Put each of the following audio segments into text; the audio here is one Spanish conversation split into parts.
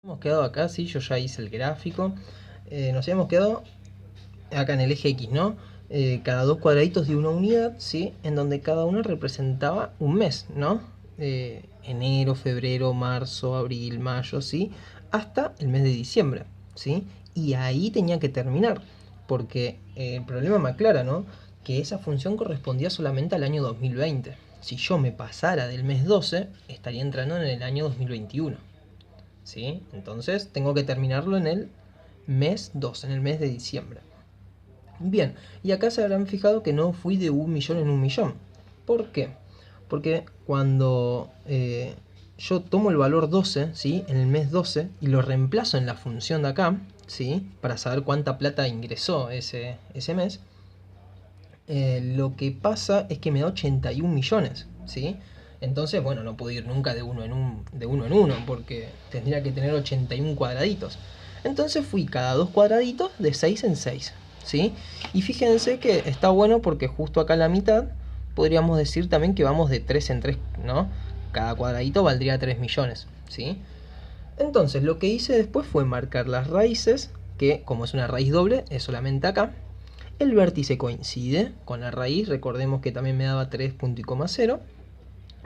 Hemos quedado acá, sí, yo ya hice el gráfico. Nos habíamos quedado acá en el eje X, ¿no? Cada dos cuadraditos de una unidad, ¿sí? En donde cada una representaba un mes, ¿no? Enero, febrero, marzo, abril, mayo, ¿sí? Hasta el mes de diciembre, ¿sí? Y ahí tenía que terminar, porque el problema me aclara, ¿no? Que esa función correspondía solamente al año 2020. Si yo me pasara del mes 12, estaría entrando en el año 2021. ¿Sí? Entonces tengo que terminarlo en el mes 2, en el mes de diciembre. Bien, y acá se habrán fijado que no fui de un millón en un millón. ¿Por qué? Porque cuando yo tomo el valor 12, ¿sí? En el mes 12 y lo reemplazo en la función de acá, ¿sí? Para saber cuánta plata ingresó ese mes, lo que pasa es que me da 81 millones, ¿sí? Entonces, bueno, no puedo ir nunca de uno en uno, porque tendría que tener 81 cuadraditos. Entonces fui cada dos cuadraditos de 6 en 6, ¿sí? Y fíjense que está bueno porque justo acá en la mitad podríamos decir también que vamos de 3 en 3, ¿no? Cada cuadradito valdría 3 millones, ¿sí? Entonces lo que hice después fue marcar las raíces, que como es una raíz doble, es solamente acá. El vértice coincide con la raíz, recordemos que también me daba 3 punto y coma 0.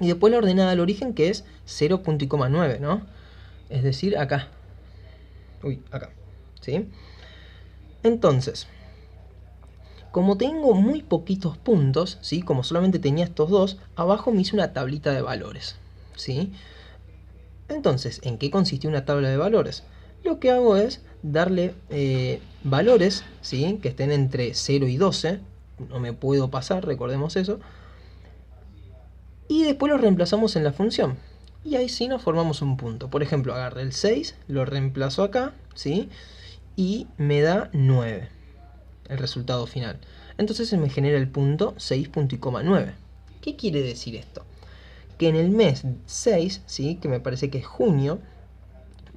Y después la ordenada del origen, que es 0 punto y coma 9, ¿no? Es decir, acá. Uy, acá. ¿Sí? Entonces, como tengo muy poquitos puntos, ¿sí? Como solamente tenía estos dos, abajo me hice una tablita de valores, ¿sí? Entonces, ¿en qué consiste una tabla de valores? Lo que hago es darle valores, ¿sí? Que estén entre 0 y 12. No me puedo pasar, recordemos eso. Y después los reemplazamos en la función. Y ahí sí nos formamos un punto. Por ejemplo, agarré el 6, lo reemplazo acá, ¿sí? Y me da 9, el resultado final. Entonces se me genera el punto 6,9. ¿Qué quiere decir esto? Que en el mes 6, ¿sí? Que me parece que es junio,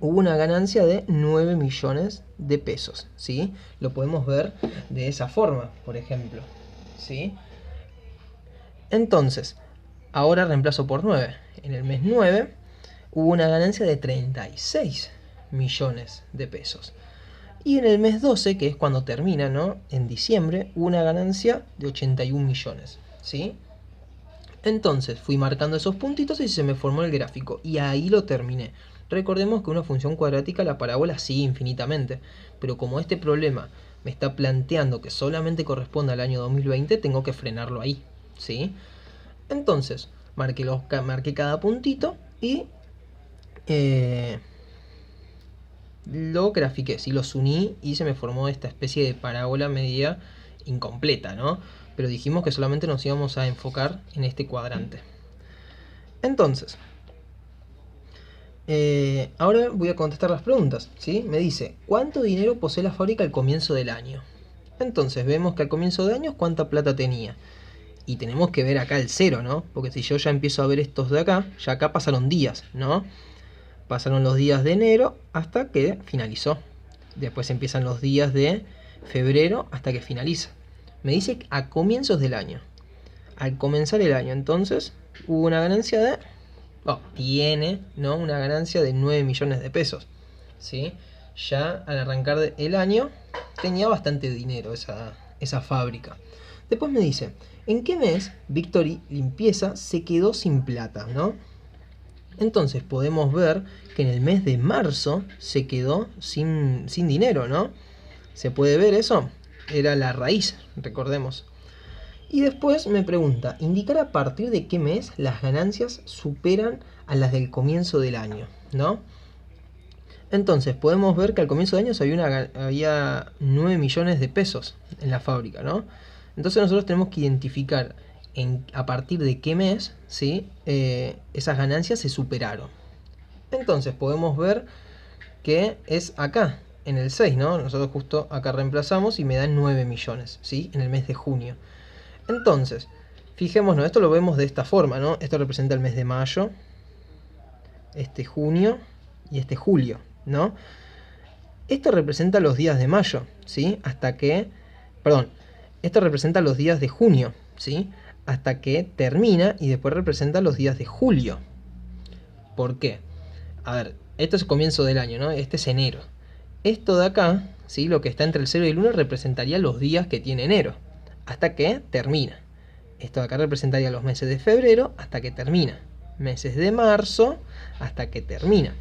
hubo una ganancia de 9 millones de pesos, ¿sí? Lo podemos ver de esa forma, por ejemplo, ¿sí? Entonces, ahora reemplazo por 9. En el mes 9 hubo una ganancia de 36 millones de pesos. Y en el mes 12, que es cuando termina, ¿no? En diciembre, hubo una ganancia de 81 millones, ¿sí? Entonces fui marcando esos puntitos y se me formó el gráfico. Y ahí lo terminé. Recordemos que una función cuadrática, la parábola sigue infinitamente. Pero como este problema me está planteando que solamente corresponde al año 2020, tengo que frenarlo ahí, ¿sí? Entonces, marqué cada puntito y lo grafiqué, sí, los uní y se me formó esta especie de parábola media incompleta, ¿no? Pero dijimos que solamente nos íbamos a enfocar en este cuadrante. Entonces, ahora voy a contestar las preguntas, ¿sí? Me dice, ¿cuánto dinero posee la fábrica al comienzo del año? Entonces, vemos que al comienzo de año, ¿cuánta plata tenía? Y tenemos que ver acá el cero, ¿no? Porque si yo ya empiezo a ver estos de acá, ya acá pasaron días, ¿no? Pasaron los días de enero hasta que finalizó. Después empiezan los días de febrero hasta que finaliza. Me dice a comienzos del año. Al comenzar el año, entonces, hubo una ganancia de... Oh, tiene, ¿no? Una ganancia de 9 millones de pesos. ¿Sí? Ya al arrancar el año tenía bastante dinero esa fábrica. Después me dice, ¿en qué mes Victory Limpieza se quedó sin plata, ¿no? Entonces podemos ver que en el mes de marzo se quedó sin dinero, ¿no? ¿Se puede ver eso? Era la raíz, recordemos. Y después me pregunta, indicar a partir de qué mes las ganancias superan a las del comienzo del año, ¿no? Entonces podemos ver que al comienzo de año había 9 millones de pesos en la fábrica, ¿no? Entonces nosotros tenemos que identificar a partir de qué mes, ¿sí? Esas ganancias se superaron. Entonces podemos ver que es acá, en el 6, ¿no? Nosotros justo acá reemplazamos y me dan 9 millones, ¿sí? En el mes de junio. Entonces, fijémonos, esto lo vemos de esta forma, ¿no? Esto representa el mes de mayo, este junio y este julio, ¿no? Esto representa los días de mayo, ¿sí? Hasta que... Perdón, esto representa los días de junio, ¿sí? Hasta que termina y después representa los días de julio. ¿Por qué? A ver, Esto es el comienzo del año, ¿no? Este es enero. Esto de acá, ¿sí? Lo que está entre el 0 y el 1 representaría los días que tiene enero, hasta que termina. Esto de acá representaría los meses de febrero hasta que termina. Meses de marzo hasta que termina,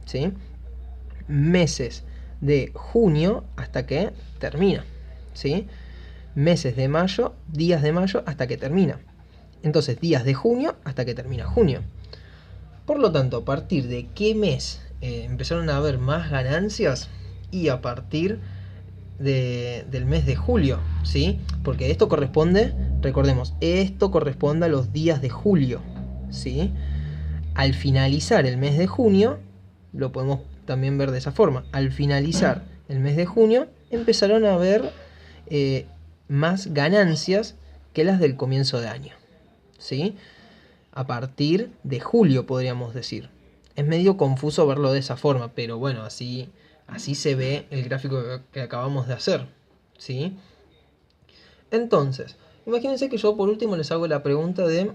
¿sí? Meses de junio hasta que termina, ¿sí? Meses de mayo, días de mayo hasta que termina. Entonces, días de junio hasta que termina junio. Por lo tanto, a partir de qué mes empezaron a haber más ganancias, y a partir del mes de julio, ¿sí? Porque esto corresponde, recordemos, esto corresponde a los días de julio, ¿sí? Al finalizar el mes de junio, lo podemos también ver de esa forma. Al finalizar el mes de junio, empezaron a haber más ganancias que las del comienzo de año, ¿sí? A partir de julio, podríamos decir. Es medio confuso verlo de esa forma, pero bueno, así se ve el gráfico que acabamos de hacer, ¿sí? Entonces, imagínense que yo por último les hago la pregunta de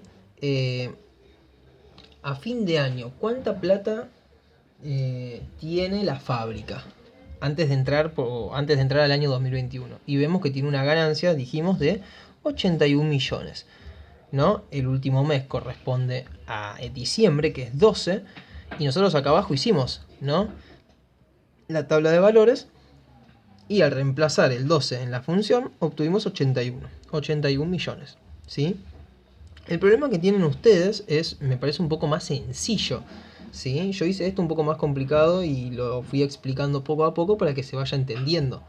a fin de año, ¿cuánta plata tiene la fábrica antes de entrar al año 2021? Y vemos que tiene una ganancia, dijimos, de 81 millones, ¿no? El último mes corresponde a diciembre, que es 12, y nosotros acá abajo hicimos, ¿no?, la tabla de valores, y al reemplazar el 12 en la función obtuvimos 81 millones, ¿sí? El problema que tienen ustedes me parece un poco más sencillo, ¿sí? Yo hice esto un poco más complicado y lo fui explicando poco a poco para que se vaya entendiendo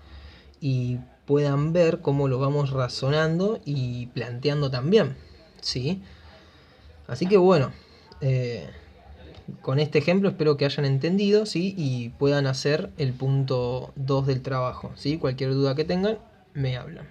y puedan ver cómo lo vamos razonando y planteando también, ¿sí? Así que bueno, con este ejemplo espero que hayan entendido, ¿sí? Y puedan hacer el punto 2 del trabajo, ¿sí? Cualquier duda que tengan, me hablan.